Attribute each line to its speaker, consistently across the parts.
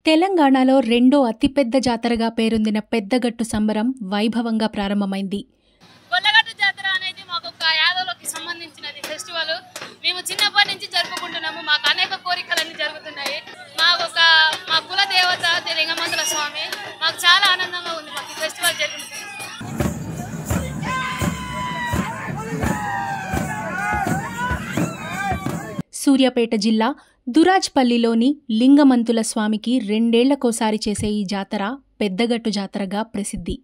Speaker 1: తెలంగాణలో రెండో అతిపెద్ద జాతరగా పేరొందిన పెద్దగట్టు సంబరం వైభవంగా ప్రారంభమైంది.
Speaker 2: గొల్లగట్టు జాతర అనేది మాకు ఒక యాదవులకి సంబంధించినది ఫెస్టివల్. మేము చిన్నప్పటి నుంచి జరుపుకుంటున్నాము. మాకు అనేక కోరికలన్నీ జరుగుతున్నాయి. మా కుల దేవత లింగమంతుల స్వామి. మాకు చాలా ఆనందంగా ఉంది మాకు ఈ ఫెస్టివల్ జరుగుతుంది.
Speaker 1: సూర్యాపేట జిల్లా దురాజ్పల్లిలోని లింగమంతుల స్వామికి రెండేళ్లకోసారి చేసే ఈ జాతర పెద్దగట్టు జాతరగా ప్రసిద్ధి.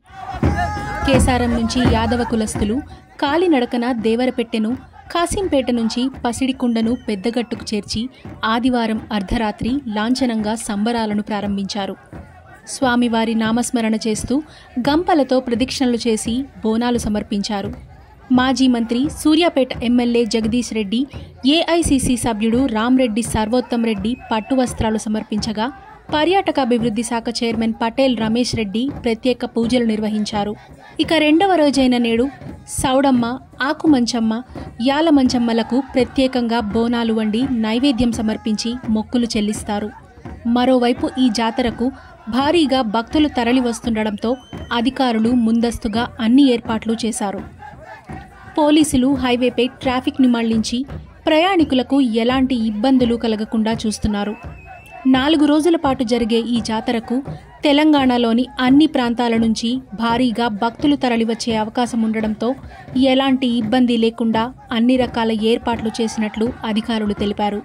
Speaker 1: కేసారం నుంచి యాదవ కులస్తులు కాలినడకన దేవరపెట్టెను, కాసింపేట నుంచి పసిడికుండను పెద్దగట్టుకు చేర్చి ఆదివారం అర్ధరాత్రి లాంఛనంగా సంబరాలను ప్రారంభించారు. స్వామివారి నామస్మరణ చేస్తూ గంపలతో ప్రదక్షిణలు చేసి బోనాలు సమర్పించారు. మాజీ మంత్రి సూర్యాపేట ఎమ్మెల్యే జగదీష్ రెడ్డి, ఏఐసిసి సభ్యుడు రామ్రెడ్డి సర్వోత్తం రెడ్డి పట్టు వస్త్రాలు సమర్పించగా పర్యాటక అభివృద్ధి శాఖ చైర్మన్ పటేల్ రమేష్ రెడ్డి ప్రత్యేక పూజలు నిర్వహించారు. ఇక రెండవ రోజైన నేడు సౌడమ్మ, ఆకుమంచమ్మ, యాలమంచమ్మలకు ప్రత్యేకంగా బోనాలు వండి నైవేద్యం సమర్పించి మొక్కులు చెల్లిస్తారు. మరోవైపు ఈ జాతరకు భారీగా భక్తులు తరలి వస్తుండడంతో అధికారులు ముందస్తుగా అన్ని ఏర్పాట్లు చేశారు. పోలీసులు హైవేపై ట్రాఫిక్ని మళ్లించి ప్రయాణికులకు ఎలాంటి ఇబ్బందులు కలగకుండా చూస్తున్నారు. 4 రోజుల పాటు జరిగే ఈ జాతరకు తెలంగాణలోని అన్ని ప్రాంతాల నుంచి భారీగా భక్తులు తరలివచ్చే అవకాశం ఉండడంతో ఎలాంటి ఇబ్బంది లేకుండా అన్ని రకాల ఏర్పాట్లు చేసినట్లు అధికారులు తెలిపారు.